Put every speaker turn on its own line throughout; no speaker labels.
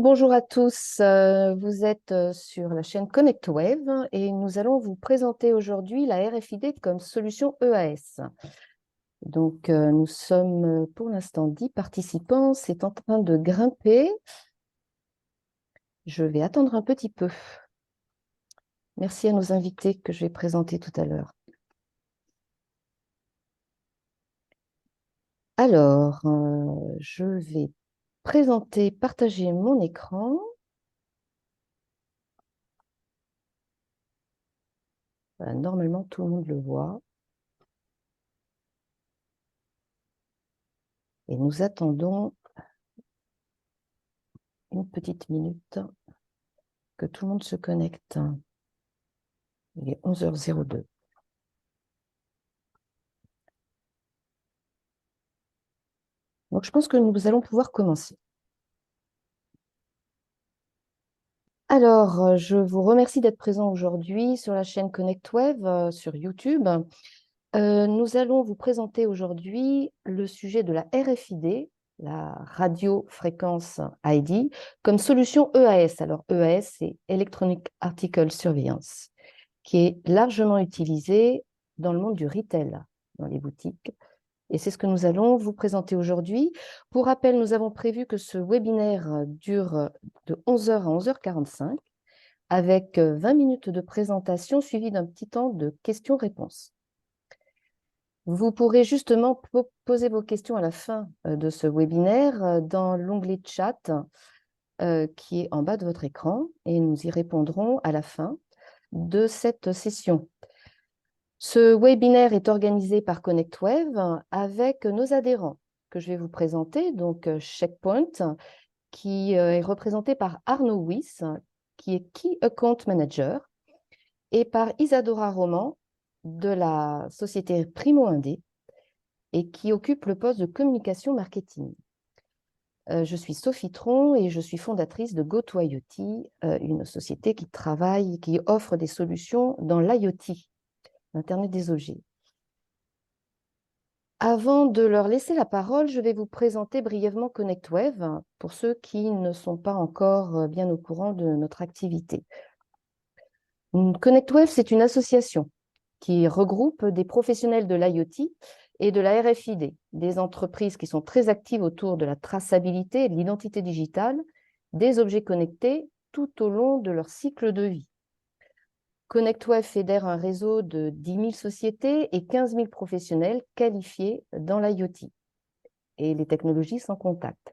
Bonjour à tous, vous êtes sur la chaîne ConnectWave et nous allons vous présenter aujourd'hui la RFID comme solution EAS. Donc, nous sommes pour l'instant 10 participants, c'est en train de grimper. Je vais attendre un petit peu. Merci à nos invités que je vais présenter tout à l'heure. Alors, je vais partager mon écran. Voilà, normalement, tout le monde le voit. Et nous attendons une petite minute que tout le monde se connecte. Il est 11h02. Donc, je pense que nous allons pouvoir commencer. Alors, je vous remercie d'être présent aujourd'hui sur la chaîne ConnectWave sur YouTube. Nous allons vous présenter aujourd'hui le sujet de la RFID, la radiofréquence ID, comme solution EAS. Alors, EAS, c'est Electronic Article Surveillance, qui est largement utilisée dans le monde du retail, dans les boutiques. Et c'est ce que nous allons vous présenter aujourd'hui. Pour rappel, nous avons prévu que ce webinaire dure de 11h à 11h45 avec 20 minutes de présentation suivi d'un petit temps de questions-réponses. Vous pourrez justement poser vos questions à la fin de ce webinaire dans l'onglet chat qui est en bas de votre écran et nous y répondrons à la fin de cette session. Ce webinaire est organisé par ConnectWave avec nos adhérents que je vais vous présenter, donc Checkpoint, qui est représenté par Arnaud Wyss, qui est Key Account Manager, et par Isadora Roman de la société Primo Indé et qui occupe le poste de communication marketing. Je suis Sophie Tron et je suis fondatrice de GoToIoT, une société qui offre des solutions dans l'IoT, l'Internet des objets. Avant de leur laisser la parole, je vais vous présenter brièvement ConnectWave pour ceux qui ne sont pas encore bien au courant de notre activité. ConnectWave, c'est une association qui regroupe des professionnels de l'IoT et de la RFID, des entreprises qui sont très actives autour de la traçabilité et de l'identité digitale des objets connectés tout au long de leur cycle de vie. ConnectWave fédère un réseau de 10 000 sociétés et 15 000 professionnels qualifiés dans l'IoT et les technologies sans contact,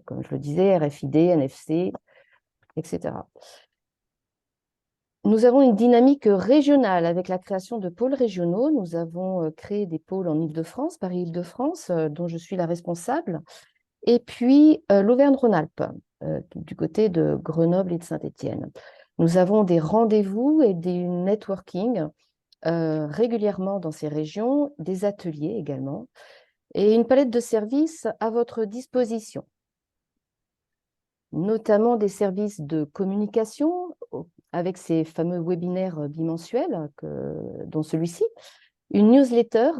comme je le disais, RFID, NFC, etc. Nous avons une dynamique régionale avec la création de pôles régionaux. Nous avons créé des pôles en Île-de-France, Paris-Île-de-France, dont je suis la responsable, et puis l'Auvergne-Rhône-Alpes, du côté de Grenoble et de Saint-Étienne. Nous avons des rendez-vous et des networking régulièrement dans ces régions, des ateliers également, et une palette de services à votre disposition, notamment des services de communication avec ces fameux webinaires bimensuels, dont celui-ci, une newsletter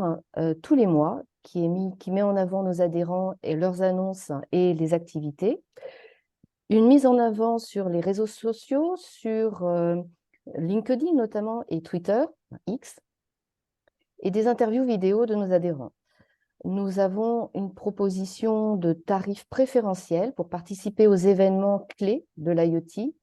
tous les mois qui met en avant nos adhérents et leurs annonces et les activités, une mise en avant sur les réseaux sociaux, sur LinkedIn notamment et Twitter, X, et des interviews vidéo de nos adhérents. Nous avons une proposition de tarifs préférentiels pour participer aux événements clés de l'IoT,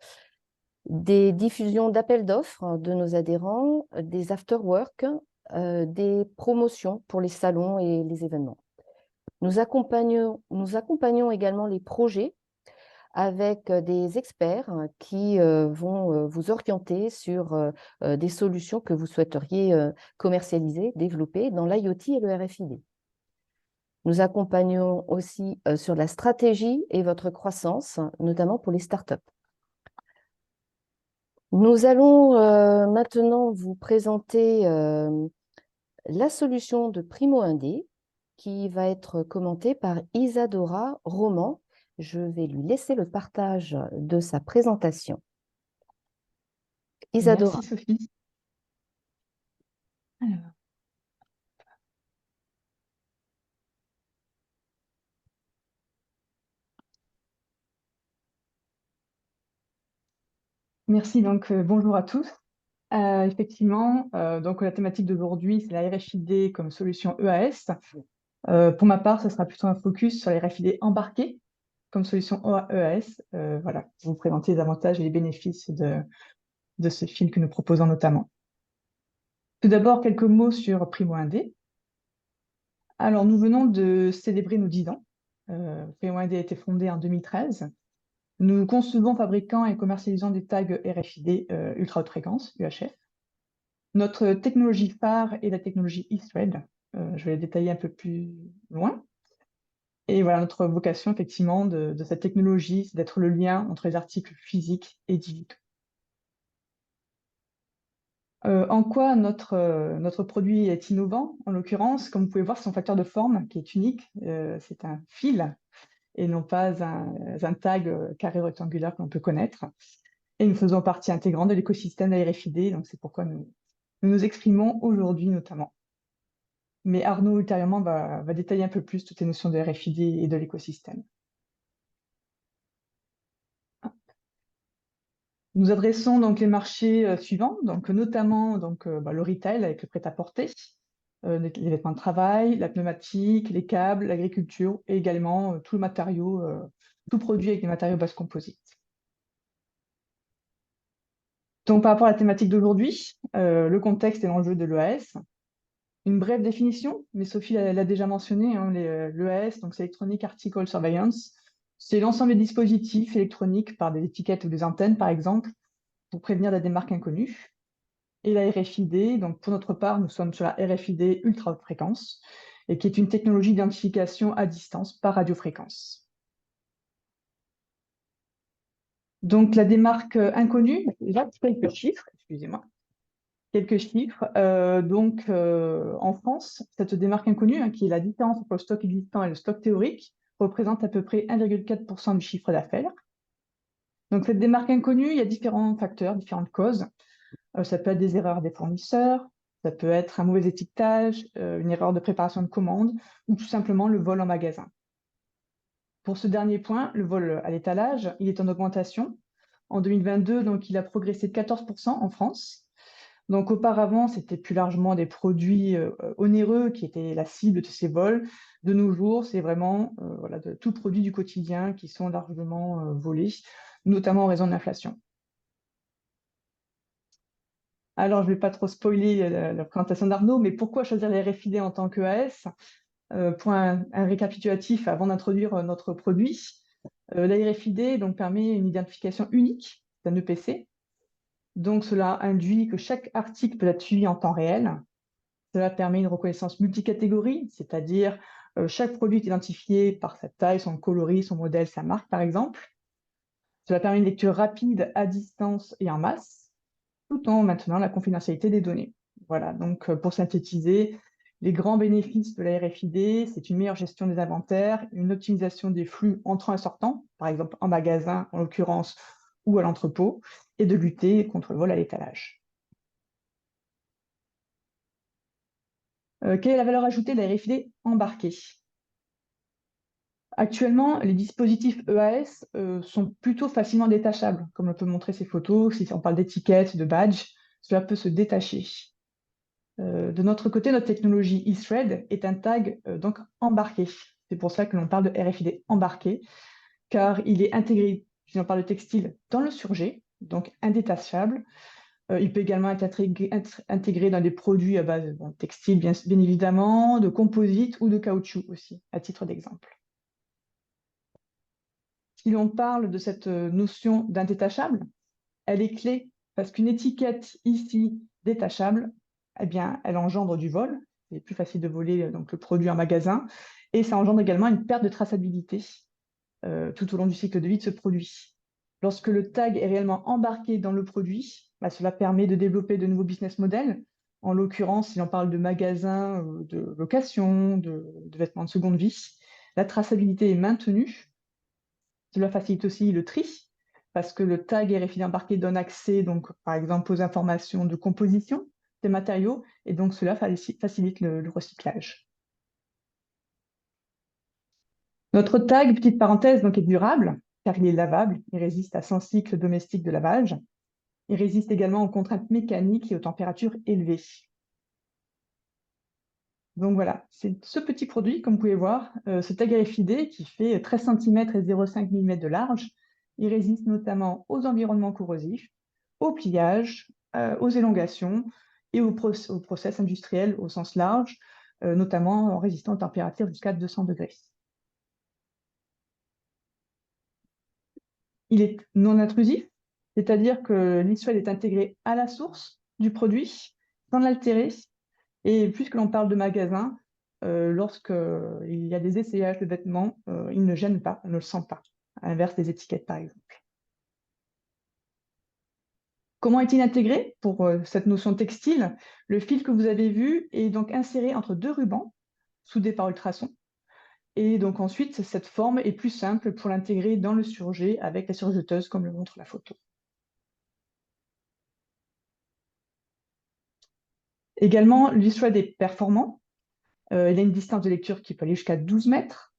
des diffusions d'appels d'offres de nos adhérents, des after-work, des promotions pour les salons et les événements. Nous accompagnons également les projets avec des experts qui vont vous orienter sur des solutions que vous souhaiteriez commercialiser, développer dans l'IoT et le RFID. Nous accompagnons aussi sur la stratégie et votre croissance, notamment pour les startups. Nous allons maintenant vous présenter la solution de Primo Indé qui va être commentée par Isadora Roman. Je vais lui laisser le partage de sa présentation. Isadora.
Merci Sophie. Alors, Merci, donc bonjour à tous. Effectivement, donc la thématique d'aujourd'hui, c'est la RFID comme solution EAS. Pour ma part, ce sera plutôt un focus sur les RFID embarqués comme solution EAS. Voilà, pour vous présenter les avantages et les bénéfices de ce fil que nous proposons notamment. Tout d'abord, quelques mots sur Primo 1D. Alors, nous venons de célébrer nos 10 ans. Primo 1D a été fondé en 2013. Nous concevons, fabriquant et commercialisant des tags RFID ultra haute fréquence, UHF. Notre technologie phare est la technologie eThread. Je vais la détailler un peu plus loin. Et voilà, notre vocation, effectivement, de cette technologie, c'est d'être le lien entre les articles physiques et digitaux. En quoi notre produit est innovant? En l'occurrence, comme vous pouvez voir, c'est son facteur de forme qui est unique. C'est un fil et non pas un tag carré rectangulaire que l'on peut connaître. Et nous faisons partie intégrante de l'écosystème RFID, donc c'est pourquoi nous nous exprimons aujourd'hui notamment. Mais Arnaud, ultérieurement, va détailler un peu plus toutes les notions de RFID et de l'écosystème. Nous adressons donc les marchés suivants, donc notamment le retail avec le prêt-à-porter, les vêtements de travail, la pneumatique, les câbles, l'agriculture et également tout le matériau, tout produit avec des matériaux basse composite. Donc par rapport à la thématique d'aujourd'hui, le contexte et l'enjeu de l'EAS. Une brève définition, mais Sophie l'a déjà mentionné, hein, l'EAS, donc c'est Electronic Article Surveillance, c'est l'ensemble des dispositifs électroniques par des étiquettes ou des antennes, par exemple, pour prévenir des marques inconnues. Et la RFID, donc pour notre part, nous sommes sur la RFID ultra haute fréquence, et qui est une technologie d'identification à distance par radiofréquence. Donc la démarque inconnue, déjà quelques chiffres, excusez-moi. Quelques chiffres. En France, cette démarque inconnue, hein, qui est la différence entre le stock existant et le stock théorique, représente à peu près 1,4% du chiffre d'affaires. Donc, cette démarque inconnue, il y a différents facteurs, différentes causes. Ça peut être des erreurs des fournisseurs, ça peut être un mauvais étiquetage, une erreur de préparation de commande, ou tout simplement le vol en magasin. Pour ce dernier point, le vol à l'étalage, il est en augmentation. En 2022, donc, il a progressé de 14% en France. Donc auparavant, c'était plus largement des produits onéreux qui étaient la cible de ces vols. De nos jours, c'est vraiment voilà, de tout produit du quotidien qui sont largement volés, notamment en raison de l'inflation. Alors, je ne vais pas trop spoiler la présentation d'Arnaud, mais pourquoi choisir les RFID en tant qu'EAS? Pour un récapitulatif avant d'introduire notre produit, la RFID donc, permet une identification unique d'un EPC. Donc, cela induit que chaque article peut être suivi en temps réel. Cela permet une reconnaissance multicatégorie, c'est-à-dire chaque produit est identifié par sa taille, son coloris, son modèle, sa marque, par exemple. Cela permet une lecture rapide à distance et en masse, tout en maintenant la confidentialité des données. Voilà, donc pour synthétiser, les grands bénéfices de la RFID, c'est une meilleure gestion des inventaires, une optimisation des flux entrants et sortants, par exemple en magasin, en l'occurrence, ou à l'entrepôt, et de lutter contre le vol à l'étalage. Quelle est la valeur ajoutée de la RFID embarquée? Actuellement, les dispositifs EAS sont plutôt facilement détachables, comme on peut montrer ces photos. Si on parle d'étiquettes, de badges, cela peut se détacher. De notre côté, notre technologie eThread est un tag donc embarqué. C'est pour ça que l'on parle de RFID embarqué, car il est intégré, si on parle de textile, dans le surjet, donc indétachable. Il peut également être intégré dans des produits à base de textile, bien évidemment, de composite ou de caoutchouc aussi, à titre d'exemple. Si l'on parle de cette notion d'indétachable, elle est clé parce qu'une étiquette ici détachable, eh bien, elle engendre du vol. C'est plus facile de voler donc, le produit en magasin et ça engendre également une perte de traçabilité tout au long du cycle de vie de ce produit. Lorsque le tag est réellement embarqué dans le produit, cela permet de développer de nouveaux business models. En l'occurrence, si l'on parle de magasins, de location, de vêtements de seconde vie, la traçabilité est maintenue. Cela facilite aussi le tri, parce que le tag RFID embarqué donne accès, donc, par exemple, aux informations de composition des matériaux, et donc cela facilite le recyclage. Notre tag, petite parenthèse, donc, est durable, car il est lavable, il résiste à 100 cycles domestiques de lavage. Il résiste également aux contraintes mécaniques et aux températures élevées. Donc voilà, c'est ce petit produit, comme vous pouvez voir, ce tag RFID qui fait 13 cm et 0,5 mm de large. Il résiste notamment aux environnements corrosifs, au pliage, aux élongations et aux process industriels au sens large, notamment en résistant aux températures jusqu'à 200 degrés. Il est non intrusif, c'est-à-dire que l'ISOL est intégré à la source du produit sans l'altérer. Et puisque l'on parle de magasin, lorsqu'il y a des essayages de vêtements, ils ne gênent pas, on ne le sent pas, à l'inverse des étiquettes par exemple. Comment est-il intégré pour cette notion textile? Le fil que vous avez vu est donc inséré entre deux rubans, soudés par ultrasons. Et donc ensuite, cette forme est plus simple pour l'intégrer dans le surjet avec la surjeteuse, comme le montre la photo. Également, l'USWAD est performant. Il a une distance de lecture qui peut aller jusqu'à 12 mètres.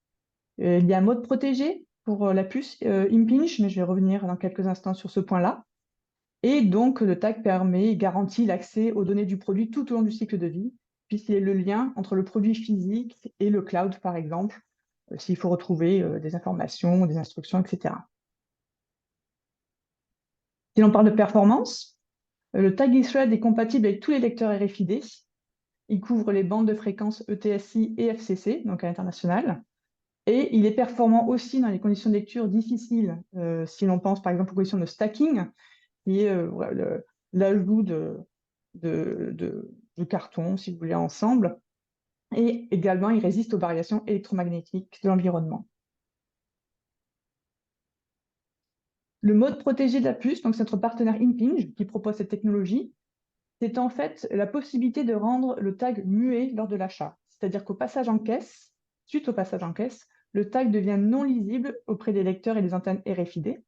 Il y a un mode protégé pour la puce Impinj, mais je vais revenir dans quelques instants sur ce point-là. Et donc, le tag permet et garantit l'accès aux données du produit tout au long du cycle de vie, puisqu'il est le lien entre le produit physique et le cloud, par exemple, s'il faut retrouver des informations, des instructions, etc. Si l'on parle de performance, le tag eThread est compatible avec tous les lecteurs RFID. Il couvre les bandes de fréquences ETSI et FCC, donc à l'international. Et il est performant aussi dans les conditions de lecture difficiles, si l'on pense par exemple aux conditions de stacking, qui est l'ajout de cartons, si vous voulez, ensemble. Et également, il résiste aux variations électromagnétiques de l'environnement. Le mode protégé de la puce, donc c'est notre partenaire Impinj qui propose cette technologie, c'est en fait la possibilité de rendre le tag muet lors de l'achat. C'est-à-dire qu'au passage en caisse, suite au passage en caisse, le tag devient non lisible auprès des lecteurs et des antennes RFID.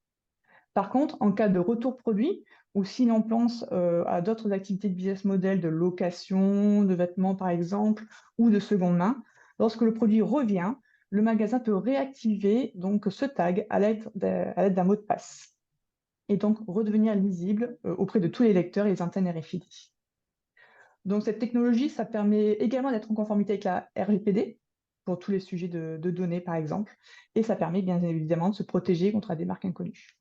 Par contre, en cas de retour produit, ou si l'on pense à d'autres activités de business model, de location, de vêtements par exemple, ou de seconde main, lorsque le produit revient, le magasin peut réactiver donc ce tag à l'aide d'un mot de passe et donc redevenir lisible auprès de tous les lecteurs et les antennes RFID. Donc cette technologie, ça permet également d'être en conformité avec la RGPD pour tous les sujets de données par exemple, et ça permet bien évidemment de se protéger contre des marques inconnues.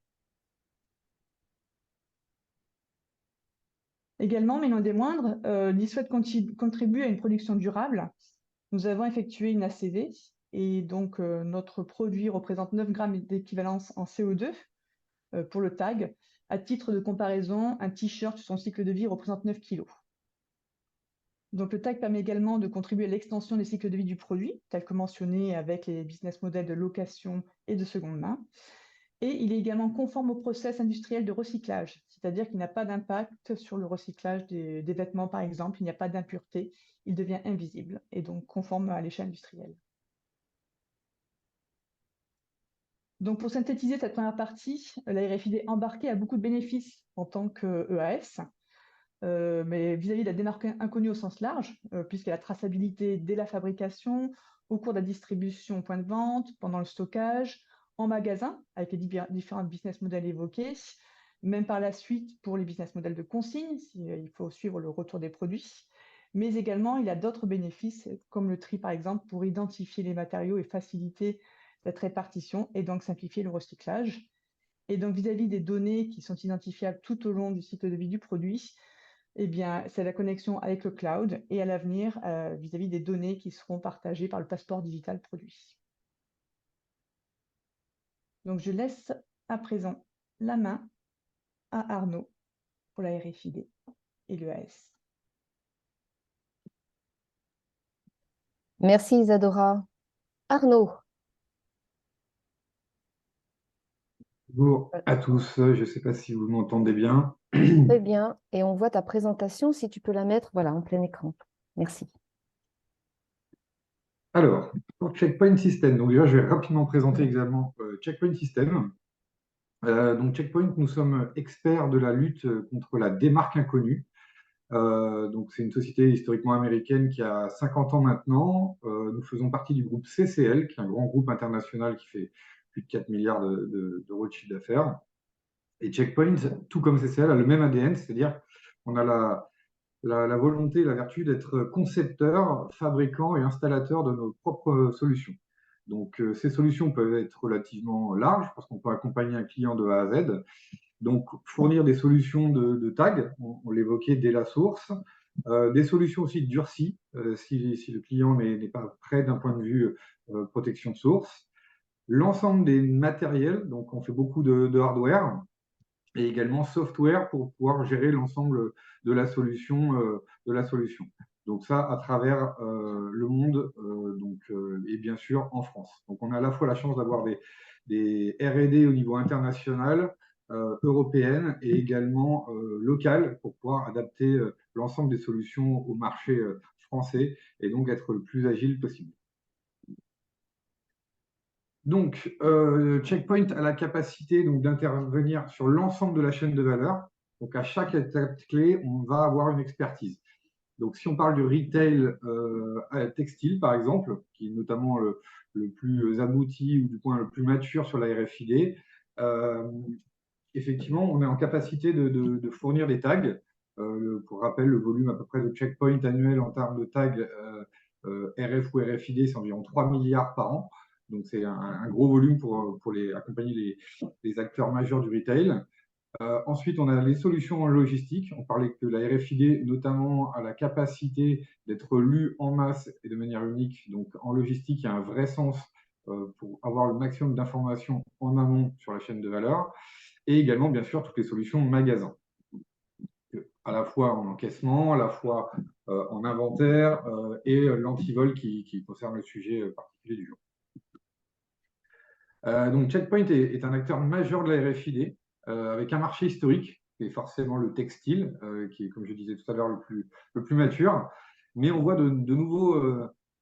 Également, mais non des moindres, l'ISWAD contribue à une production durable. Nous avons effectué une ACV et donc notre produit représente 9 grammes d'équivalence en CO2 pour le tag. À titre de comparaison, un t-shirt sur son cycle de vie représente 9 kg. Donc le tag permet également de contribuer à l'extension des cycles de vie du produit, tel que mentionné avec les business models de location et de seconde main. Et il est également conforme au process industriel de recyclage, c'est-à-dire qu'il n'a pas d'impact sur le recyclage des vêtements, par exemple, il n'y a pas d'impureté, il devient invisible et donc conforme à l'échelle industrielle. Donc pour synthétiser cette première partie, la RFID embarquée a beaucoup de bénéfices en tant qu'EAS, mais vis-à-vis de la démarque inconnue au sens large, puisqu'il y a la traçabilité dès la fabrication, au cours de la distribution au point de vente, pendant le stockage, en magasin, avec les différents business models évoqués, même par la suite pour les business models de consigne, s'il faut suivre le retour des produits. Mais également, il y a d'autres bénéfices, comme le tri, par exemple, pour identifier les matériaux et faciliter cette répartition et donc simplifier le recyclage. Et donc, vis-à-vis des données qui sont identifiables tout au long du cycle de vie du produit, eh bien, c'est la connexion avec le cloud et à l'avenir, vis-à-vis des données qui seront partagées par le passeport digital produit. Donc, je laisse à présent la main à Arnaud pour la RFID et l'EAS.
Merci Isadora. Arnaud,
Bonjour à tous, je ne sais pas si vous m'entendez bien.
très bien. Et on voit ta présentation, si tu peux la mettre, voilà, en plein écran. Merci.
Alors, pour Checkpoint System, donc déjà je vais rapidement présenter également Checkpoint System. Donc Checkpoint, nous sommes experts de la lutte contre la démarque inconnue. Donc c'est une société historiquement américaine qui a 50 ans maintenant. Nous faisons partie du groupe CCL, qui est un grand groupe international qui fait plus de 4 milliards d'euros de chiffre d'affaires. Et Checkpoint, tout comme CCL, a le même ADN, c'est-à-dire qu'on a la volonté, la vertu d'être concepteur, fabricant et installateur de nos propres solutions. Donc, ces solutions peuvent être relativement larges parce qu'on peut accompagner un client de A à Z. Donc, fournir des solutions de tag, on l'évoquait dès la source, des solutions aussi durcies si le client n'est pas prêt d'un point de vue protection de source. L'ensemble des matériels, donc on fait beaucoup de hardware, et également software pour pouvoir gérer l'ensemble de la solution. Donc ça, à travers le monde et bien sûr en France. Donc on a à la fois la chance d'avoir des R&D au niveau international, européenne et également locale pour pouvoir adapter l'ensemble des solutions au marché français et donc être le plus agile possible. Donc, Checkpoint a la capacité d'intervenir sur l'ensemble de la chaîne de valeur. Donc, à chaque étape clé, on va avoir une expertise. Donc, si on parle du retail textile, par exemple, qui est notamment le plus abouti ou du moins le plus mature sur la RFID, effectivement, on est en capacité de fournir des tags. Pour rappel, le volume à peu près de Checkpoint annuel en termes de tags RF ou RFID, c'est environ 3 milliards par an. Donc, c'est un gros volume pour accompagner les acteurs majeurs du retail. Ensuite, on a les solutions en logistique. On parlait que la RFID, notamment, a la capacité d'être lue en masse et de manière unique. Donc, en logistique, il y a un vrai sens pour avoir le maximum d'informations en amont sur la chaîne de valeur. Et également, bien sûr, toutes les solutions magasin, à la fois en encaissement, à la fois en inventaire et l'antivol qui concerne le sujet particulier du jour. Donc, Checkpoint est un acteur majeur de la RFID avec un marché historique qui est forcément le textile, qui est, comme je disais tout à l'heure, le plus mature. Mais on voit de nouveaux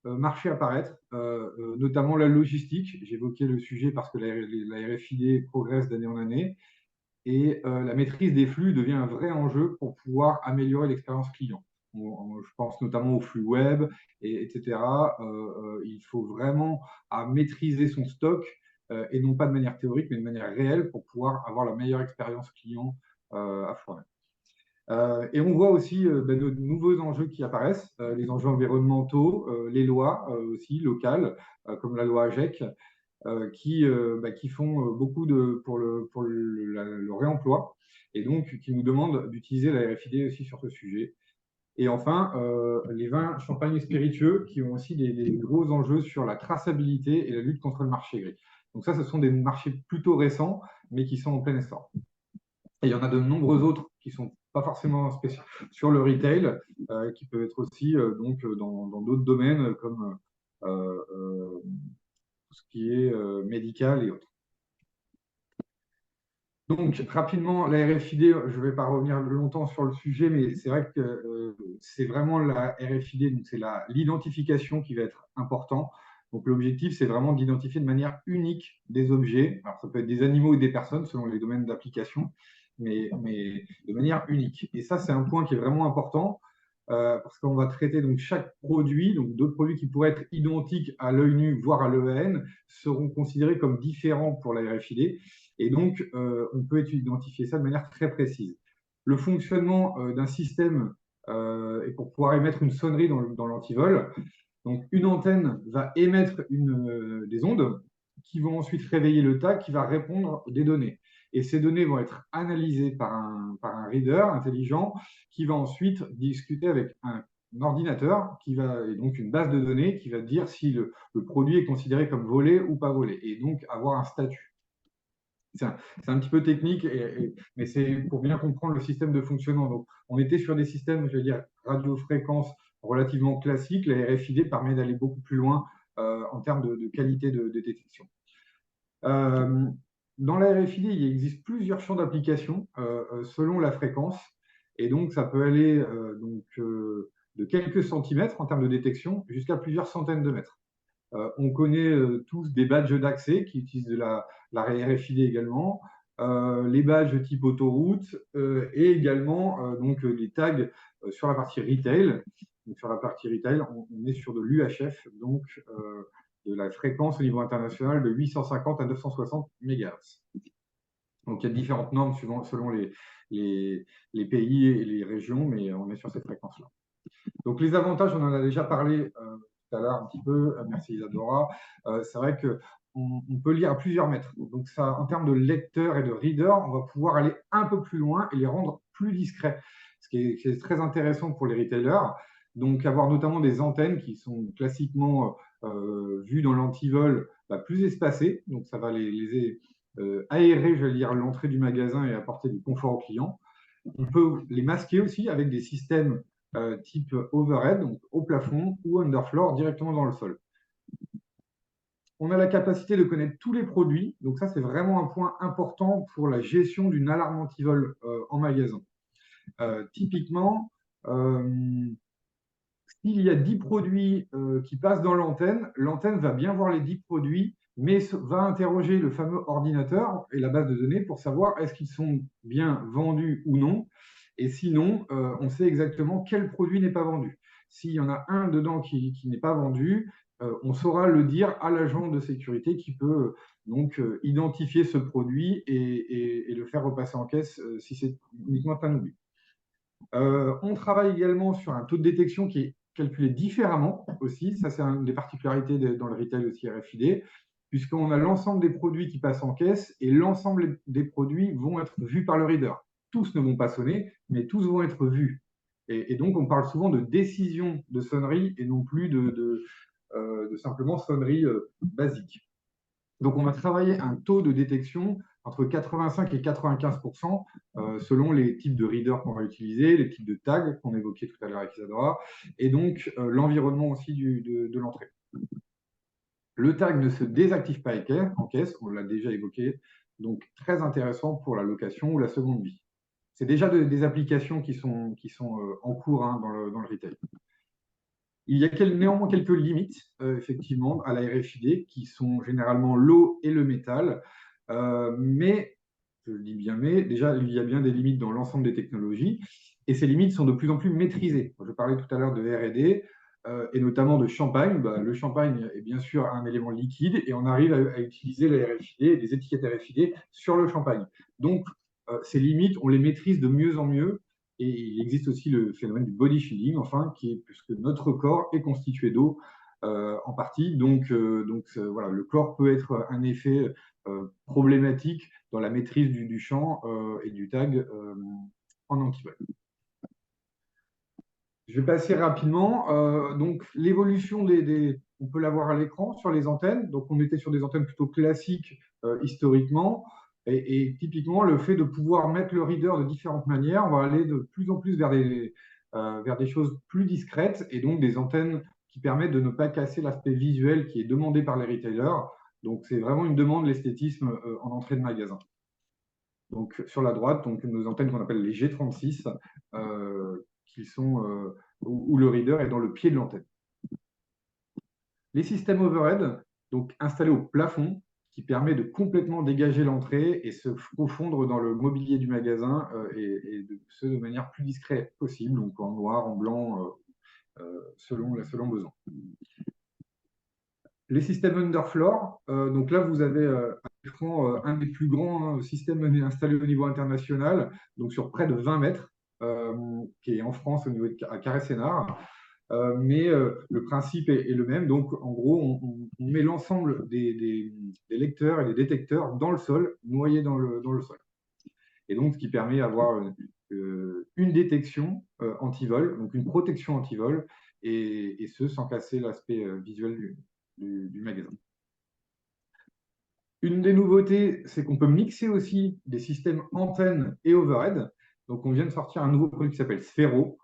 marchés apparaître, notamment la logistique. J'évoquais le sujet parce que la RFID progresse d'année en année. Et la maîtrise des flux devient un vrai enjeu pour pouvoir améliorer l'expérience client. Je pense notamment aux flux web, etc. Il faut vraiment maîtriser son stock et non pas de manière théorique, mais de manière réelle pour pouvoir avoir la meilleure expérience client à fournir. Et on voit aussi de nouveaux enjeux qui apparaissent, les enjeux environnementaux, les lois aussi locales, comme la loi AGEC, qui font beaucoup pour le réemploi et donc qui nous demandent d'utiliser la RFID aussi sur ce sujet. Et enfin, les vins, champagnes et spiritueux qui ont aussi des gros enjeux sur la traçabilité et la lutte contre le marché gris. Donc ça, ce sont des marchés plutôt récents, mais qui sont en plein essor. Et il y en a de nombreux autres qui ne sont pas forcément spéciaux sur le retail, qui peuvent être aussi dans d'autres domaines comme tout ce qui est médical et autres. Donc, rapidement, la RFID, je ne vais pas revenir longtemps sur le sujet, mais c'est vrai que c'est vraiment la RFID, donc c'est l'identification qui va être important. Donc, l'objectif, c'est vraiment d'identifier de manière unique des objets. Alors, ça peut être des animaux et des personnes selon les domaines d'application, mais de manière unique. Et ça, c'est un point qui est vraiment important parce qu'on va traiter donc chaque produit, donc d'autres produits qui pourraient être identiques à l'œil nu, voire à l'EAN, seront considérés comme différents pour la RFID. Et donc, on peut identifier ça de manière très précise. Le fonctionnement d'un système est pour pouvoir émettre une sonnerie dans l'antivol. Donc, une antenne va émettre des ondes qui vont ensuite réveiller le tag qui va répondre des données. Et ces données vont être analysées par un reader intelligent qui va ensuite discuter avec un ordinateur et donc une base de données qui va dire si le produit est considéré comme volé ou pas volé et donc avoir un statut. C'est un petit peu technique, mais c'est pour bien comprendre le système de fonctionnement. Donc, on était sur des systèmes, je veux dire, radiofréquences relativement classiques. La RFID permet d'aller beaucoup plus loin en termes de qualité de détection. Dans la RFID, il existe plusieurs champs d'application selon la fréquence. Et donc, ça peut aller de quelques centimètres en termes de détection jusqu'à plusieurs centaines de mètres. On connaît tous des badges d'accès qui utilisent de la RFID également, les badges type autoroute et également les tags sur la partie retail. Donc, sur la partie retail, on est sur de l'UHF, donc de la fréquence au niveau international de 850 à 960 MHz. Donc, il y a différentes normes selon les pays et les régions, mais on est sur cette fréquence-là. Donc, les avantages, on en a déjà parlé tout à l'heure un petit peu. Merci Isadora. C'est vrai qu'on peut lire à plusieurs mètres. Donc, ça, en termes de lecteurs et de readers, on va pouvoir aller un peu plus loin et les rendre plus discrets, ce qui est très intéressant pour les retailers. Donc, avoir notamment des antennes qui sont classiquement vues dans l'antivol plus espacées. Donc, ça va les aérer, je vais dire, l'entrée du magasin et apporter du confort aux clients. On peut les masquer aussi avec des systèmes type overhead, donc au plafond, ou underfloor, directement dans le sol. On a la capacité de connaître tous les produits, donc ça c'est vraiment un point important pour la gestion d'une alarme antivol en magasin. Typiquement, s'il y a 10 produits qui passent dans l'antenne, l'antenne va bien voir les 10 produits, mais va interroger le fameux ordinateur et la base de données pour savoir est-ce qu'ils sont bien vendus ou non. Et sinon, on sait exactement quel produit n'est pas vendu. S'il y en a un dedans qui n'est pas vendu, on saura le dire à l'agent de sécurité qui peut donc identifier ce produit et le faire repasser en caisse si c'est uniquement un oubli. On travaille également sur un taux de détection qui est calculé différemment aussi. Ça, c'est une des particularités dans le retail aussi RFID, puisqu'on a l'ensemble des produits qui passent en caisse et l'ensemble des produits vont être vus par le reader. Tous ne vont pas sonner, mais tous vont être vus. Et donc, on parle souvent de décision de sonnerie et non plus de simplement sonnerie basique. Donc, on va travailler un taux de détection entre 85 et 95% selon les types de readers qu'on va utiliser, les types de tags qu'on évoquait tout à l'heure avec Isadora, et donc l'environnement aussi de l'entrée. Le tag ne se désactive pas en caisse, on l'a déjà évoqué, donc très intéressant pour la location ou la seconde vie. C'est déjà des applications qui sont en cours dans le retail. Il y a néanmoins quelques limites, effectivement, à la RFID, qui sont généralement l'eau et le métal. Mais, je le dis bien mais, déjà, il y a bien des limites dans l'ensemble des technologies, et ces limites sont de plus en plus maîtrisées. Je parlais tout à l'heure de R&D, et notamment de champagne. Le champagne est bien sûr un élément liquide, et on arrive à utiliser la RFID et des étiquettes RFID sur le champagne. Donc, ces limites, on les maîtrise de mieux en mieux, et il existe aussi le phénomène du body shielding, puisque notre corps est constitué d'eau en partie. Donc voilà, le corps peut être un effet problématique dans la maîtrise du champ et du tag en antivol. Je vais passer rapidement. Donc l'évolution on peut la voir à l'écran sur les antennes. Donc on était sur des antennes plutôt classiques historiquement. Et typiquement, le fait de pouvoir mettre le reader de différentes manières, on va aller de plus en plus vers des choses plus discrètes et donc des antennes qui permettent de ne pas casser l'aspect visuel qui est demandé par les retailers. Donc, c'est vraiment une demande, l'esthétisme en entrée de magasin. Donc, sur la droite, donc, nos antennes qu'on appelle les G36, qui sont, où le reader est dans le pied de l'antenne. Les systèmes overhead, donc installés au plafond, qui permet de complètement dégager l'entrée et se profondre dans le mobilier du magasin et de manière plus discrète possible, donc en noir, en blanc, selon besoin. Les systèmes underfloor, donc là vous avez à l'écran un des plus grands systèmes installés au niveau international, donc sur près de 20 mètres, qui est en France au niveau à Carré-Sénard. Mais le principe est le même. Donc, en gros, on met l'ensemble des lecteurs et des détecteurs dans le sol, noyés dans le sol. Et donc, ce qui permet d'avoir une détection anti-vol, donc une protection anti-vol, et ce, sans casser l'aspect visuel du magasin. Une des nouveautés, c'est qu'on peut mixer aussi des systèmes antennes et overhead. Donc, on vient de sortir un nouveau produit qui s'appelle Sphero,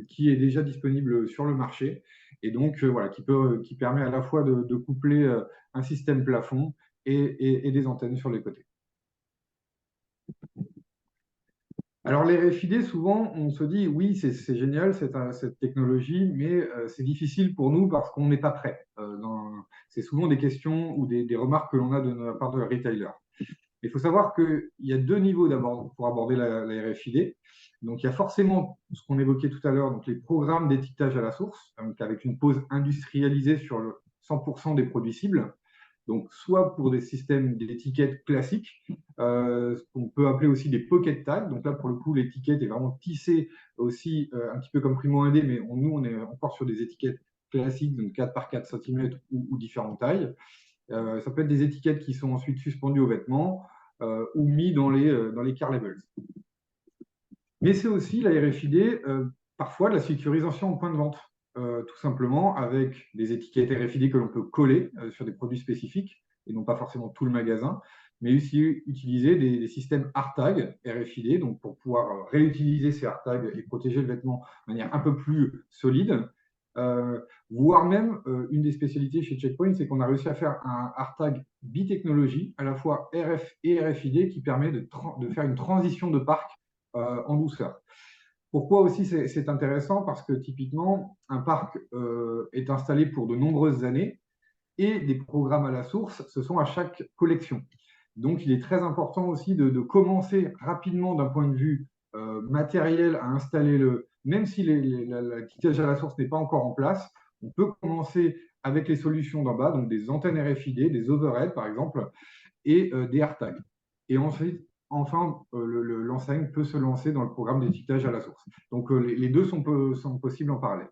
qui est déjà disponible sur le marché et donc voilà, qui permet à la fois de coupler un système plafond et des antennes sur les côtés. Alors les RFID, souvent on se dit oui c'est génial cette technologie, mais c'est difficile pour nous parce qu'on n'est pas prêt. C'est souvent des questions ou des remarques que l'on a de la part de la retailer. Il faut savoir qu'il y a deux niveaux pour aborder la RFID. Donc, il y a forcément ce qu'on évoquait tout à l'heure, donc les programmes d'étiquetage à la source, donc avec une pose industrialisée sur le 100% des produits cibles. Donc, soit pour des systèmes d'étiquettes classiques, ce qu'on peut appeler aussi des pocket tags. Donc là, pour le coup, l'étiquette est vraiment tissée aussi un petit peu comme Primo 1D, mais nous, on est encore sur des étiquettes classiques, donc 4 par 4 cm ou différentes tailles. Ça peut être des étiquettes qui sont ensuite suspendues aux vêtements ou mis dans les car labels. Mais c'est aussi la RFID, parfois de la sécurisation en point de vente, tout simplement avec des étiquettes RFID que l'on peut coller sur des produits spécifiques, et non pas forcément tout le magasin, mais aussi utiliser des systèmes ARTAG RFID, donc pour pouvoir réutiliser ces ARTAG et protéger le vêtement de manière un peu plus solide. Voire même, une des spécialités chez Checkpoint, c'est qu'on a réussi à faire un ARTAG bitechnologie, à la fois RF et RFID, qui permet de faire une transition de parc en douceur. Pourquoi aussi c'est intéressant? Parce que typiquement, un parc est installé pour de nombreuses années et des programmes à la source, ce sont à chaque collection. Donc, il est très important aussi de commencer rapidement d'un point de vue matériel à installer même si l'étiquetage à la source n'est pas encore en place, on peut commencer avec les solutions d'en bas, donc des antennes RFID, des overheads par exemple, et des AirTags. Et ensuite, enfin, l'enseigne peut se lancer dans le programme d'étiquetage à la source. Donc, les deux sont possibles en parallèle.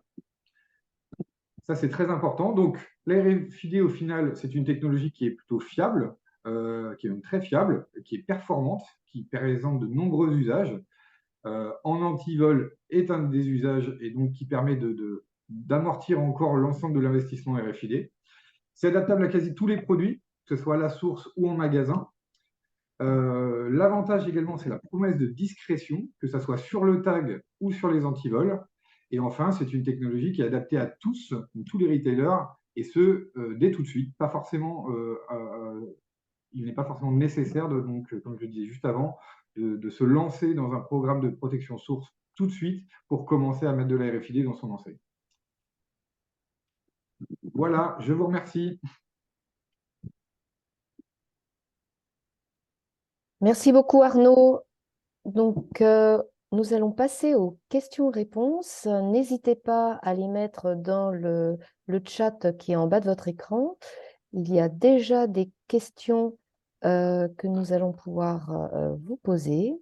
Ça, c'est très important. Donc, la RFID, au final, c'est une technologie qui est plutôt fiable, qui est même très fiable, qui est performante, qui présente de nombreux usages. En antivol est un des usages et donc qui permet d'amortir encore l'ensemble de l'investissement RFID. C'est adaptable à quasi tous les produits, que ce soit à la source ou en magasin. L'avantage également, c'est la promesse de discrétion, que ce soit sur le tag ou sur les antivols. Et enfin, c'est une technologie qui est adaptée à tous les retailers, et ce, dès tout de suite. Pas forcément, il n'est pas forcément nécessaire, donc, comme je le disais juste avant, de se lancer dans un programme de protection source tout de suite pour commencer à mettre de la RFID dans son enseigne. Voilà, je vous remercie.
Merci beaucoup Arnaud. Donc, nous allons passer aux questions-réponses. N'hésitez pas à les mettre dans le chat qui est en bas de votre écran. Il y a déjà des questions que nous allons pouvoir vous poser.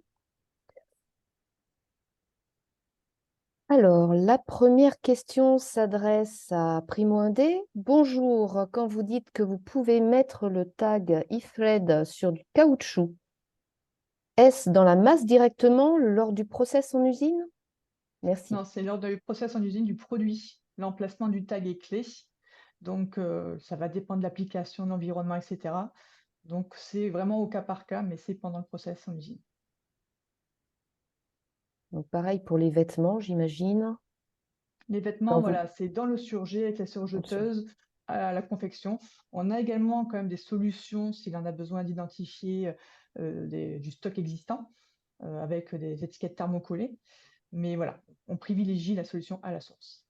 Alors, la première question s'adresse à Primo 1D. Bonjour, quand vous dites que vous pouvez mettre le tag eThread sur du caoutchouc, est-ce dans la masse directement lors du process en usine? Merci.
Non, c'est lors du process en usine du produit. L'emplacement du tag est clé. Donc, ça va dépendre de l'application, de l'environnement, etc. Donc, c'est vraiment au cas par cas, mais c'est pendant le process en usine.
Donc, pareil pour les vêtements, j'imagine.
Les vêtements, voilà, c'est dans le surjet avec la surjeteuse à la confection. On a également quand même des solutions s'il en a besoin d'identifier du stock existant avec des étiquettes thermocollées. Mais voilà, on privilégie la solution à la source.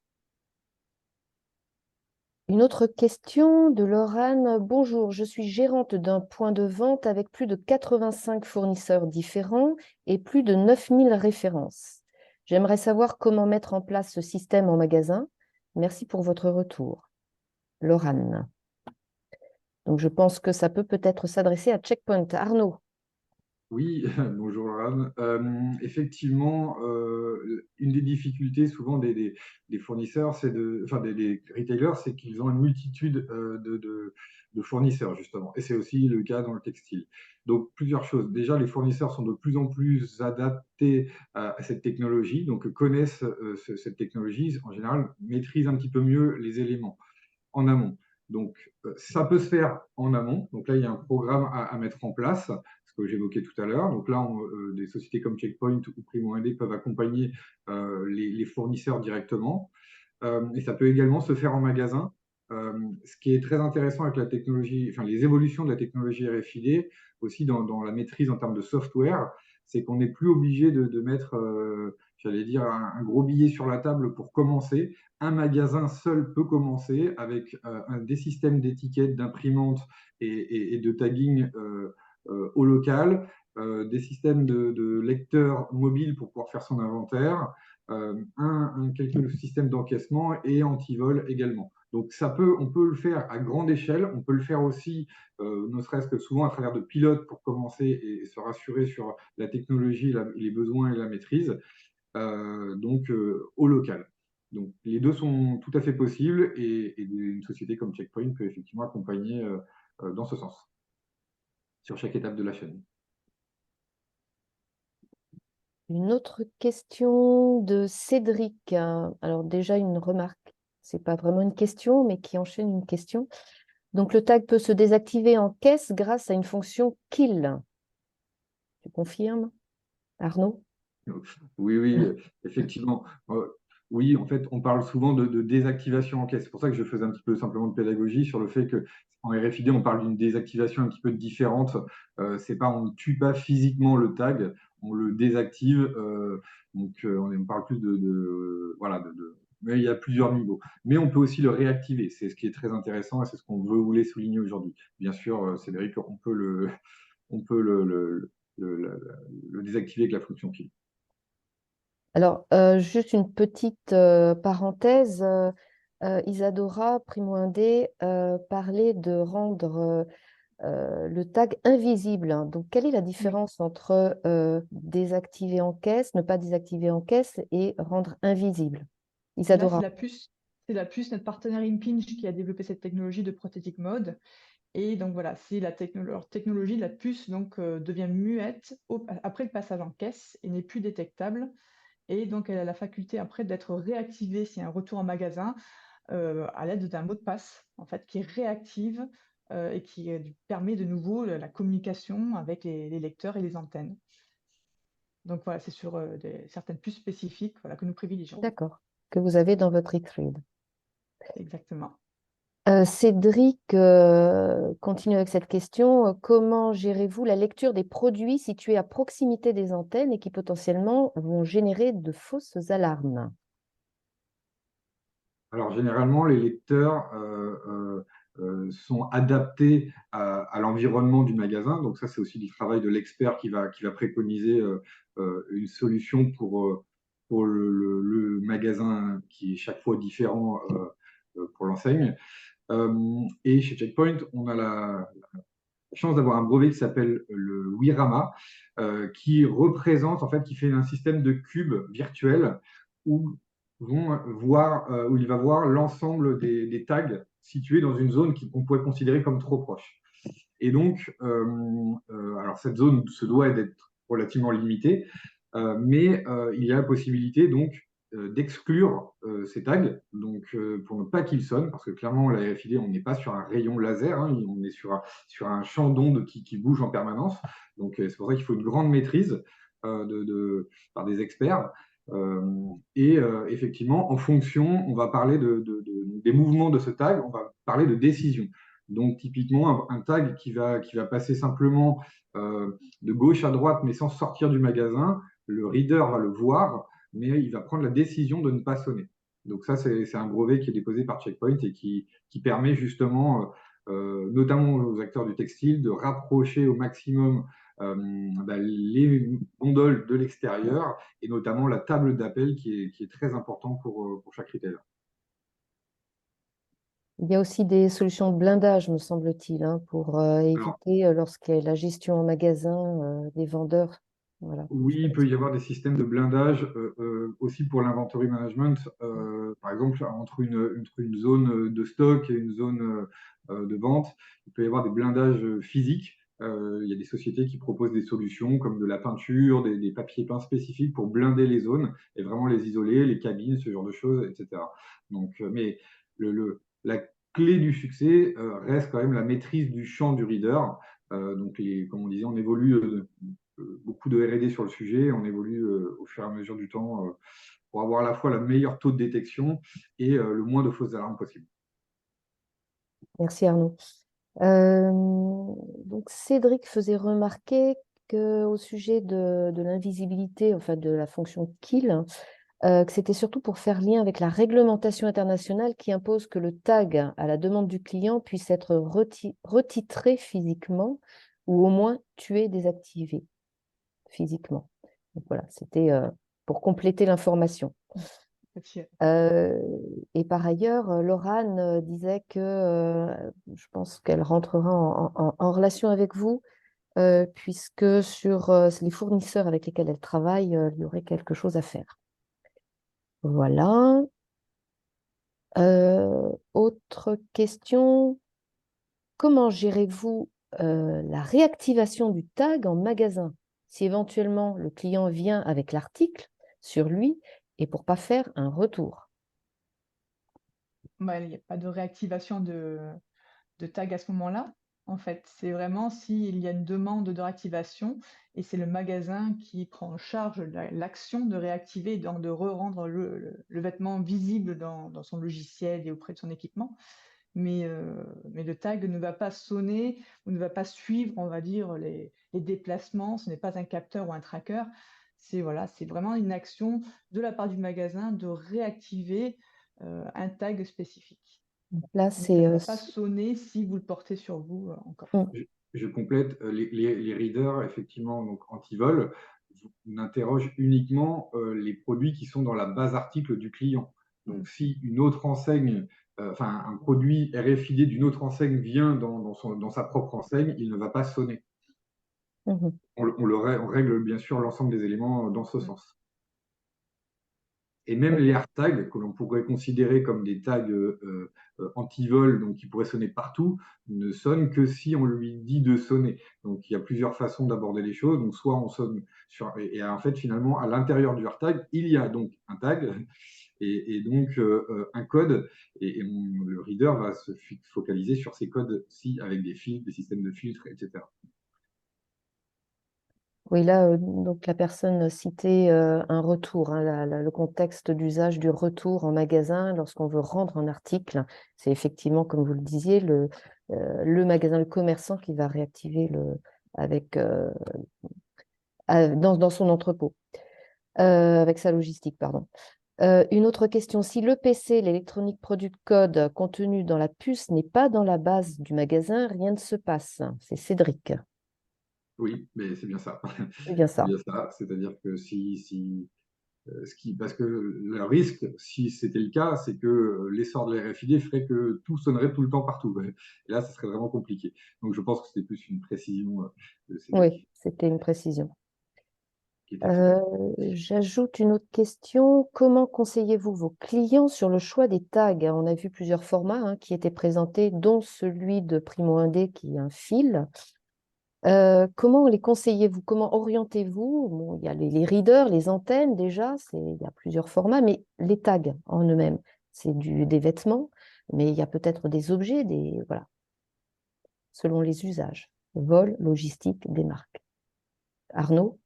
Une autre question de Laurane. Bonjour, je suis gérante d'un point de vente avec plus de 85 fournisseurs différents et plus de 9000 références. J'aimerais savoir comment mettre en place ce système en magasin. Merci pour votre retour. Laurane. Donc, je pense que ça peut-être s'adresser à Checkpoint. Arnaud.
Oui, bonjour Laurent. Effectivement, une des difficultés souvent des fournisseurs, enfin des retailers, c'est qu'ils ont une multitude de fournisseurs justement. Et c'est aussi le cas dans le textile. Donc plusieurs choses. Déjà, les fournisseurs sont de plus en plus adaptés à cette technologie, donc connaissent cette technologie, en général maîtrisent un petit peu mieux les éléments en amont. Donc, ça peut se faire en amont. Donc là, il y a un programme à mettre en place, ce que j'évoquais tout à l'heure. Donc là, des sociétés comme Checkpoint ou Primo 1D peuvent accompagner les fournisseurs directement. Et ça peut également se faire en magasin. Ce qui est très intéressant avec la technologie, enfin les évolutions de la technologie RFID, aussi dans la maîtrise en termes de software, c'est qu'on n'est plus obligé de mettre, j'allais dire, un gros billet sur la table pour commencer. Un magasin seul peut commencer avec des systèmes d'étiquettes, d'imprimantes et de tagging au local, des systèmes de lecteurs mobiles pour pouvoir faire son inventaire, quelques systèmes d'encaissement et antivol également. Donc on peut le faire à grande échelle, on peut le faire aussi, ne serait-ce que souvent à travers de pilotes pour commencer et se rassurer sur la technologie, les besoins et la maîtrise, au local. Donc les deux sont tout à fait possibles et une société comme Checkpoint peut effectivement accompagner dans ce sens, sur chaque étape de la chaîne.
Une autre question de Cédric. Alors déjà une remarque, c'est pas vraiment une question, mais qui enchaîne une question. Donc le tag peut se désactiver en caisse grâce à une fonction kill. Tu confirmes, Arnaud?
Oui, oui, effectivement. Oui, en fait, on parle souvent de désactivation en caisse. C'est pour ça que je faisais un petit peu simplement de pédagogie sur le fait que en RFID, on parle d'une désactivation un petit peu différente. C'est pas, on ne tue pas physiquement le tag, on le désactive. On parle plus voilà, mais il y a plusieurs niveaux. Mais on peut aussi le réactiver. C'est ce qui est très intéressant et c'est ce qu'on voulait souligner aujourd'hui. Bien sûr, Cédric, on peut le désactiver avec la fonction kill.
Alors, juste une petite parenthèse. Isadora Primo-Indé parlait de rendre le tag invisible. Donc, quelle est la
Oui.
différence entre désactiver en caisse, ne pas désactiver en caisse et rendre invisible?
Là,
Isadora.
c'est la puce, notre partenaire Impinj qui a développé cette technologie de Prosthetic Mode. Et donc voilà, c'est leur technologie, la puce donc, devient muette après le passage en caisse et n'est plus détectable. Et donc elle a la faculté après d'être réactivée s'il y a un retour en magasin à l'aide d'un mot de passe en fait qui réactive et qui permet de nouveau la communication avec les lecteurs et les antennes. Donc voilà, c'est sur certaines puces spécifiques voilà, que nous privilégions.
D'accord, que vous avez dans votre e-trade.
Exactement.
Cédric continue avec cette question. Comment gérez-vous la lecture des produits situés à proximité des antennes et qui potentiellement vont générer de fausses alarmes?
Alors, généralement, les lecteurs sont adaptés à l'environnement du magasin. Donc, ça, c'est aussi du travail de l'expert qui va préconiser une solution pour le magasin qui est chaque fois différent pour l'enseigne. Et chez Checkpoint, on a la chance d'avoir un brevet qui s'appelle le Wirama, qui représente, en fait, qui fait un système de cubes virtuels où où il va voir l'ensemble des tags situés dans une zone qu'on pourrait considérer comme trop proche. Et donc, alors cette zone se doit d'être relativement limitée, mais il y a la possibilité donc d'exclure ces tags, donc pour ne pas qu'ils sonnent, parce que clairement la RFID, on n'est pas sur un rayon laser, hein, on est sur un champ d'onde qui bouge en permanence. Donc c'est pour ça qu'il faut une grande maîtrise par des experts. Effectivement, en fonction, on va parler des mouvements de ce tag, on va parler de décision. Donc, typiquement, un tag qui va passer simplement de gauche à droite, mais sans sortir du magasin, le reader va le voir, mais il va prendre la décision de ne pas sonner. Donc, ça, c'est un brevet qui est déposé par Checkpoint et qui permet justement, notamment aux acteurs du textile, de rapprocher au maximum les gondoles de l'extérieur et notamment la table d'appel qui est très important pour chaque retailer.
Il y a aussi des solutions de blindage, me semble-t-il, hein, pour
Alors,
éviter, lorsqu'il y a la gestion en magasin, des vendeurs. Voilà.
oui, il peut y avoir des systèmes de blindage aussi pour l'inventory management. Par exemple, entre une zone de stock et une zone de vente, il peut y avoir des blindages physiques. Il y a des sociétés qui proposent des solutions comme de la peinture, des papiers peints spécifiques pour blinder les zones et vraiment les isoler, les cabines, ce genre de choses, etc. Donc, mais la clé du succès reste quand même la maîtrise du champ du reader. Donc, comme on disait, on évolue beaucoup de R&D sur le sujet. On évolue au fur et à mesure du temps pour avoir à la fois le meilleur taux de détection et le moins de fausses alarmes possible.
Merci Arnaud. Euh, donc Cédric faisait remarquer qu'au sujet de l'invisibilité, enfin de la fonction kill, que c'était surtout pour faire lien avec la réglementation internationale qui impose que le tag, à la demande du client, puisse être retitré physiquement ou au moins tué, désactivé physiquement. Donc voilà, c'était pour compléter l'information. Et par ailleurs, Laurane disait que je pense qu'elle rentrera en relation avec vous, puisque sur les fournisseurs avec lesquels elle travaille, il y aurait quelque chose à faire. Voilà. Autre question. Comment gérez-vous la réactivation du tag en magasin si éventuellement le client vient avec l'article sur lui et pour pas faire un retour?
Il n'y a pas de réactivation de tag à ce moment-là. En fait, c'est vraiment s'il y a une demande de réactivation et c'est le magasin qui prend en charge l'action de réactiver et donc de re-rendre le vêtement visible dans son logiciel et auprès de son équipement. Mais le tag ne va pas sonner ou ne va pas suivre, on va dire, les déplacements. Ce n'est pas un capteur ou un tracker. C'est vraiment une action de la part du magasin de réactiver un tag spécifique.
Là,
Mais ça ne
c'est
va pas sonner si vous le portez sur vous encore.
Je complète, les readers, effectivement, donc anti-vol, n'interrogent uniquement les produits qui sont dans la base article du client. Donc, si une autre enseigne, enfin, un produit RFID d'une autre enseigne vient dans sa propre enseigne, il ne va pas sonner. On règle bien sûr l'ensemble des éléments dans ce sens. Et même les AirTags, que l'on pourrait considérer comme des tags anti-vol, donc qui pourraient sonner partout, ne sonnent que si on lui dit de sonner. Donc il y a plusieurs façons d'aborder les choses. Donc soit on sonne sur... Et en fait, finalement, à l'intérieur du AirTag, il y a donc un tag et donc un code. Et le reader va se focaliser sur ces codes-ci avec des filtres, des systèmes de filtres, etc.
Oui, là, donc la personne citait un retour, hein, le contexte d'usage du retour en magasin lorsqu'on veut rendre un article. C'est effectivement, comme vous le disiez, le magasin, le commerçant qui va réactiver avec, dans son entrepôt, avec sa logistique, pardon. Une autre question, si le PC, l'Electronic Product Code contenu dans la puce n'est pas dans la base du magasin, rien ne se passe. C'est Cédric.
Oui, mais c'est bien ça.
C'est bien ça.
C'est bien ça. C'est-à-dire que parce que le risque, si c'était le cas, c'est que l'essor de la RFID ferait que tout sonnerait tout le temps partout. Et là, ça serait vraiment compliqué. Donc, je pense que c'était plus une précision de
Oui,
Cédric
c'était une précision.
qui est excellente.
J'ajoute une autre question. Comment conseillez-vous vos clients sur le choix des tags? On a vu plusieurs formats qui étaient présentés, dont celui de Primo 1D qui est un fil. Comment les conseillez-vous? Comment orientez-vous? Bon, il y a les readers, les antennes déjà, il y a plusieurs formats, mais les tags en eux-mêmes, c'est des vêtements, mais il y a peut-être des objets, voilà, selon les usages. Vol, logistique, des marques. Arnaud?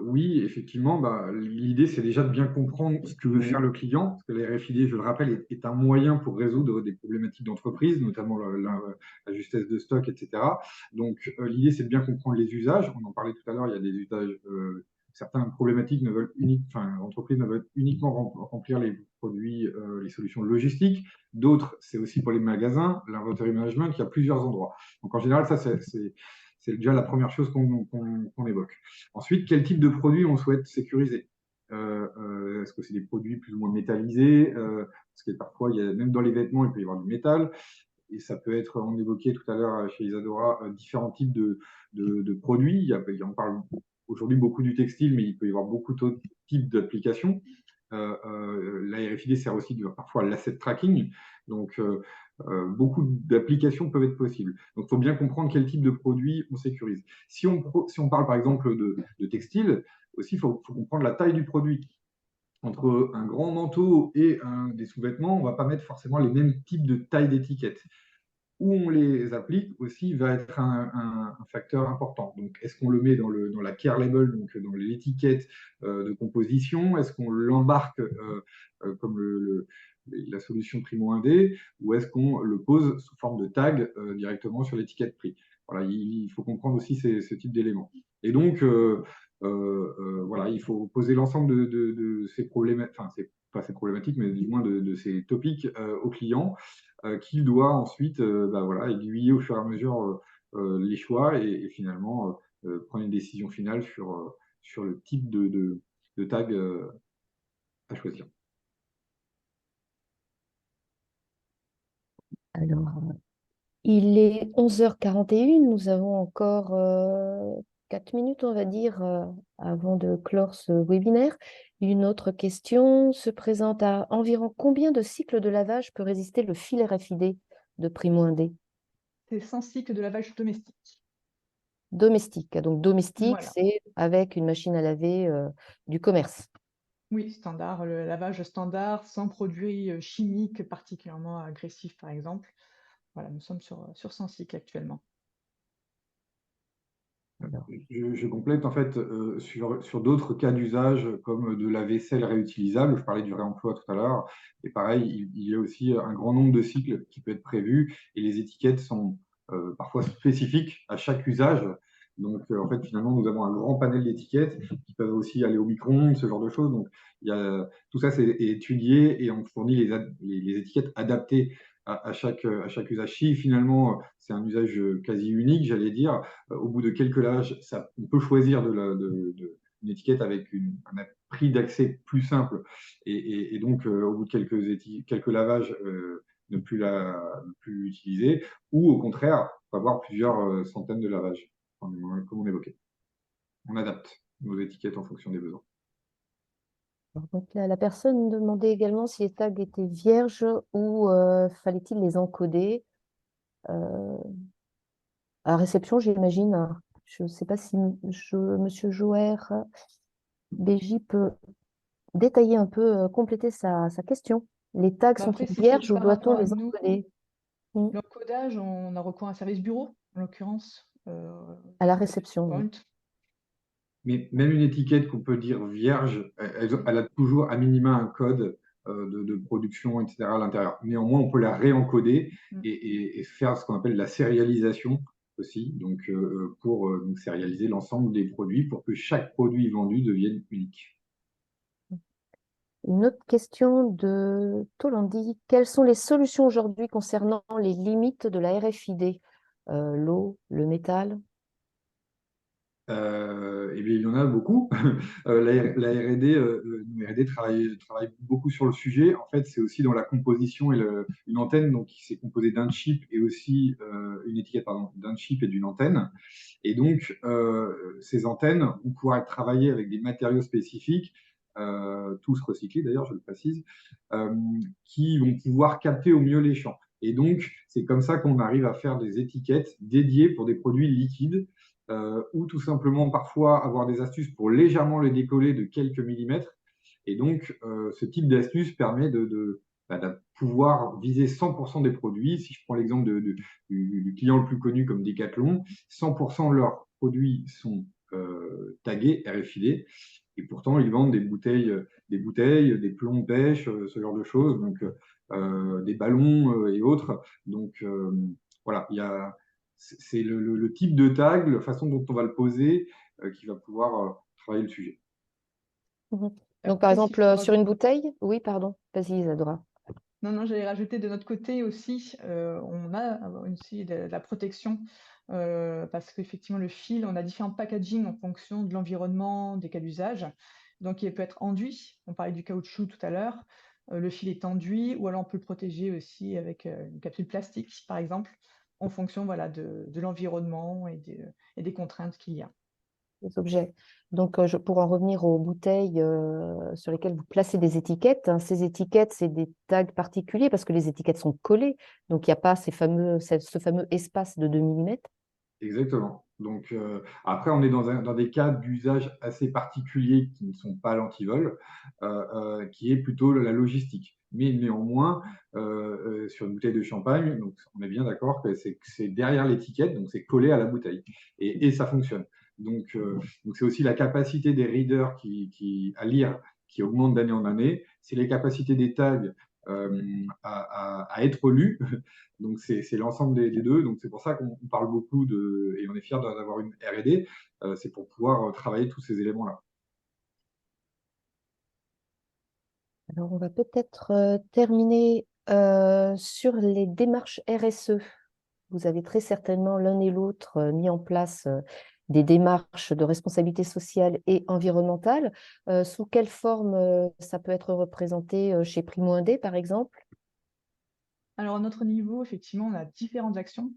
Oui, effectivement, l'idée, c'est déjà de bien comprendre ce que veut faire le client, parce que la RFID, je le rappelle, est un moyen pour résoudre des problématiques d'entreprise, notamment la justesse de stock, etc. Donc, l'idée, c'est de bien comprendre les usages. On en parlait tout à l'heure, il y a des usages, certaines problématiques l'entreprise ne veut uniquement remplir les produits, les solutions logistiques. D'autres, c'est aussi pour les magasins, l'inventory management, il y a plusieurs endroits. Donc, en général, ça, c'est déjà la première chose qu'on évoque. Ensuite, quel type de produit on souhaite sécuriser? Est-ce que c'est des produits plus ou moins métallisés? Parce que parfois, même dans les vêtements, il peut y avoir du métal. Et ça peut être, on évoquait tout à l'heure chez Isadora, différents types de produits. On parle aujourd'hui beaucoup du textile, mais il peut y avoir beaucoup d'autres types d'applications. La RFID sert aussi parfois à l'asset tracking. Donc, beaucoup d'applications peuvent être possibles. Donc, il faut bien comprendre quel type de produit on sécurise. Si on parle par exemple de textile, aussi, il faut comprendre la taille du produit. Entre un grand manteau et des sous-vêtements, on ne va pas mettre forcément les mêmes types de taille d'étiquettes. Où on les applique aussi va être un facteur important. Donc, est-ce qu'on le met dans la care label, donc dans l'étiquette de composition? Est-ce qu'on l'embarque comme la solution Primo 1D, ou est-ce qu'on le pose sous forme de tag directement sur l'étiquette prix? Voilà, il faut comprendre aussi ce type d'éléments. Et donc, voilà, il faut poser l'ensemble de ces problématiques, enfin, pas ces problématiques, mais du moins de ces topics aux clients, qu'il doit ensuite voilà, aiguiller au fur et à mesure les choix et finalement prendre une décision finale sur le type de tag à choisir.
Alors, il est 11h41. Nous avons encore 4 minutes, on va dire, avant de clore ce webinaire. Une autre question se présente: à environ combien de cycles de lavage peut résister le fil RFID de Primo-1D?
C'est 100 cycles de lavage domestique.
Domestique. Donc, domestique,
Voilà.
c'est avec une machine à laver du commerce.
Oui, standard, le lavage standard, sans produits chimiques particulièrement agressifs, par exemple. Voilà, nous sommes sur 100 cycles actuellement.
Alors,
Je complète en fait sur d'autres cas d'usage comme de la vaisselle réutilisable. Je parlais du réemploi tout à l'heure. Et pareil, il y a aussi un grand nombre de cycles qui peut être prévu et les étiquettes sont parfois spécifiques à chaque usage. Donc en fait, finalement, nous avons un grand panel d'étiquettes qui peuvent aussi aller au micro-ondes, ce genre de choses. Donc tout ça c'est étudié et on fournit les étiquettes adaptées à chaque usage. Si finalement c'est un usage quasi unique, j'allais dire, au bout de quelques lavages, on peut choisir une étiquette avec un prix d'accès plus simple et donc au bout de quelques lavages, ne plus l'utiliser, ou au contraire, on va avoir plusieurs centaines de lavages, comme on évoquait. On adapte nos étiquettes en fonction des besoins.
donc la personne demandait également si les tags étaient vierges ou fallait-il les encoder. À réception, j'imagine. Je ne sais pas si Monsieur Joher Béji peut détailler un peu, compléter sa question. Les tags
Bah, après,
sont-ils
si c'est
vierges ou
par
doit-on
rapport à
les
nous,
encoder? Mm.
l'encodage, on a recours à un service bureau, en l'occurrence,
À la
auprès de
réception, oui.
Checkpoint.
Mais même une étiquette qu'on peut dire vierge, elle a toujours à minima un code de production, etc. à l'intérieur. Néanmoins, on peut la réencoder
Mm.
et faire ce qu'on appelle la sérialisation aussi, donc pour donc sérialiser l'ensemble des produits pour que chaque produit vendu devienne unique.
Une autre question de Tolandi. Quelles sont les solutions aujourd'hui concernant les limites de la RFID? L'eau, le métal?
Eh bien, il y en a beaucoup. La R&D, nous, R&D travaille beaucoup sur le sujet. En fait, c'est aussi dans la composition et une antenne, donc qui s'est composée d'un chip et aussi une étiquette, pardon, d'un chip et d'une antenne. Et donc, ces antennes vont pouvoir être travaillées avec des matériaux spécifiques, tous recyclés d'ailleurs, je le précise, euh, qui vont pouvoir capter au mieux les champs. Et donc, c'est comme ça qu'on arrive à faire des étiquettes dédiées pour des produits liquides ou tout simplement parfois avoir des astuces pour légèrement les décoller de quelques millimètres. Et donc, ce type d'astuce permet de pouvoir viser 100% des produits. Si je prends l'exemple du client le plus connu comme Decathlon, 100% de leurs produits sont tagués RFID. Et pourtant, ils vendent des plombs de pêche, ce genre de choses, donc des ballons et autres. Donc voilà, c'est le type de tag, la façon dont on va le poser, qui va pouvoir travailler le sujet.
Mhm. Donc, par
Après, s'il
exemple,
faut
sur une
rajouter...
bouteille? Oui, pardon. Vas-y, Isadora.
Non, j'allais rajouter de notre côté aussi, on a aussi de la protection, parce qu'effectivement, le fil, on a différents packaging en fonction de l'environnement, des cas d'usage. Donc, il peut être enduit. On parlait du caoutchouc tout à l'heure. Le fil est enduit, ou alors on peut le protéger aussi avec une capsule plastique, par exemple, en fonction voilà, de l'environnement et des contraintes qu'il y a.
Les objets. Donc, pour en revenir aux bouteilles sur lesquelles vous placez des étiquettes, hein, ces étiquettes, c'est des tags particuliers parce que les étiquettes sont collées. Donc, il n'y a pas ce fameux espace de 2 millimètres.
Exactement. Donc, après, on est dans des cas d'usage assez particuliers qui ne sont pas l'antivol, qui est plutôt la logistique. Mais néanmoins, sur une bouteille de champagne, donc on est bien d'accord que c'est derrière l'étiquette, donc c'est collé à la bouteille. Et ça fonctionne. Donc c'est aussi la capacité des readers à lire qui augmente d'année en année. C'est les capacités des tags à être lus. Donc, c'est l'ensemble des deux. Donc, c'est pour ça qu'on parle beaucoup et on est fiers d'avoir une R&D. C'est pour pouvoir travailler tous ces éléments-là.
Alors, on va peut-être terminer sur les démarches RSE. Vous avez très certainement l'un et l'autre mis en place des démarches de responsabilité sociale et environnementale. Sous quelle forme ça peut être représenté chez Primo 1D, par exemple?
Alors, à notre niveau, effectivement, on a différentes actions,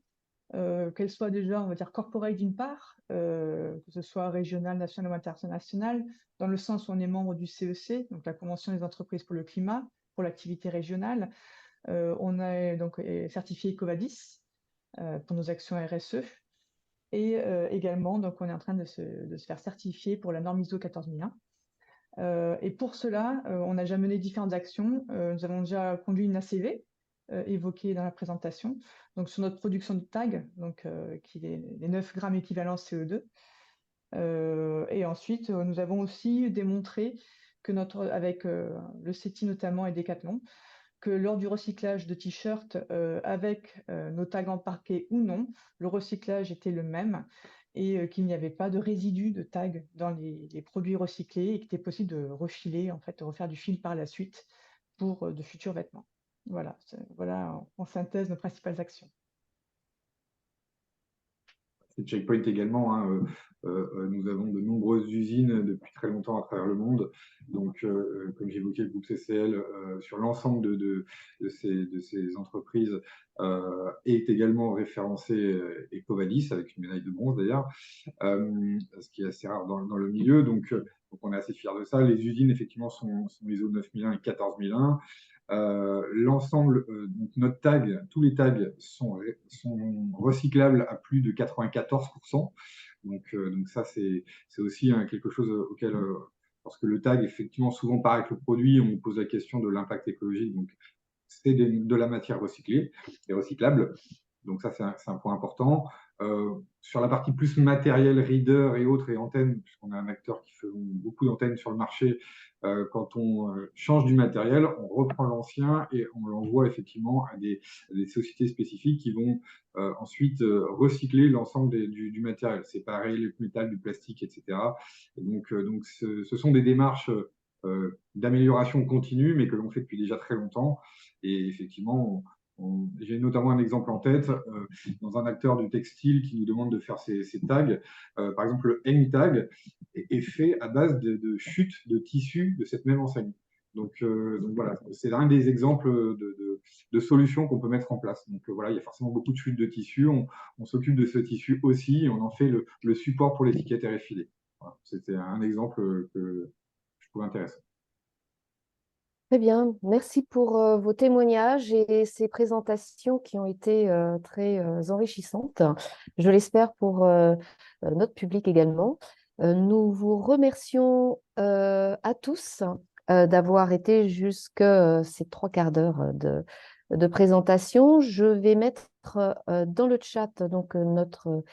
qu'elles soient déjà, on va dire, corporate d'une part, que ce soit régional, national ou international, dans le sens où on est membre du CEC, donc la Convention des entreprises pour le climat, pour l'activité régionale. On est donc certifié EcoVadis pour nos actions RSE. Et également, donc, on est en train de se faire certifier pour la norme ISO 14001. Et pour cela, on a déjà mené différentes actions. Nous avons déjà conduit une ACV, évoquée dans la présentation, donc sur notre production de tags, donc, qui est les 9 grammes équivalent CO2. Et ensuite, nous avons aussi démontré que avec le CETI notamment et Decathlon, que lors du recyclage de t-shirts avec nos tags embarqués ou non, le recyclage était le même et qu'il n'y avait pas de résidus de tags dans les produits recyclés et qu'il était possible de refiler, en fait, de refaire du fil par la suite pour de futurs vêtements. Voilà, voilà en synthèse nos principales actions.
C'est Checkpoint également, hein, nous avons de nombreuses usines depuis très longtemps à travers le monde. Donc, comme j'évoquais, le groupe CCL sur l'ensemble de ces entreprises est également référencé EcoVadis avec une médaille de bronze d'ailleurs, ce qui est assez rare dans le milieu. Donc, on est assez fiers de ça. Les usines, effectivement, sont ISO 9001 et 14001. L'ensemble, donc notre tag, tous les tags sont recyclables à plus de 94%. Donc ça, c'est aussi quelque chose auquel, parce que le tag, effectivement, souvent part avec le produit, on pose la question de l'impact écologique. Donc, c'est de la matière recyclée et recyclable. Donc ça, c'est un point important. Sur la partie plus matériel, reader et autres, et antennes, puisqu'on a un acteur qui fait beaucoup d'antennes sur le marché, quand on change du matériel, on reprend l'ancien et on l'envoie effectivement à des sociétés spécifiques qui vont ensuite recycler l'ensemble du matériel, séparer le métal du plastique, etc. Et donc ce sont des démarches d'amélioration continue, mais que l'on fait depuis déjà très longtemps. Et effectivement, j'ai notamment un exemple en tête, dans un acteur du textile qui nous demande de faire ces tags. Par exemple, le hang tag est fait à base de chutes de tissus de cette même enseigne. Donc voilà, c'est l'un des exemples de solutions qu'on peut mettre en place. Donc voilà, il y a forcément beaucoup de chutes de tissus. On s'occupe de ce tissu aussi et on en fait le support pour l'étiquette RFID. Voilà, c'était un exemple que je trouve intéressant.
Très bien, merci pour vos témoignages et ces présentations qui ont été très enrichissantes. Je l'espère pour notre public également. Nous vous remercions à tous d'avoir été jusque ces 3/4 d'heure de présentation. Je vais mettre dans le chat donc, notre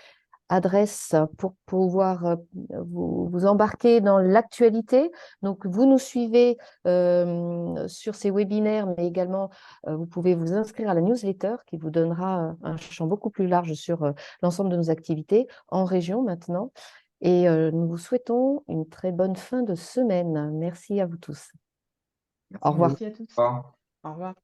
adresse pour pouvoir vous embarquer dans l'actualité. Donc, vous nous suivez sur ces webinaires, mais également, vous pouvez vous inscrire à la newsletter qui vous donnera un champ beaucoup plus large sur l'ensemble de nos activités en région maintenant. Et nous vous souhaitons une très bonne fin de semaine. Merci à vous tous.
Merci.
Au revoir.
Merci à tous.
Au revoir.
Au revoir.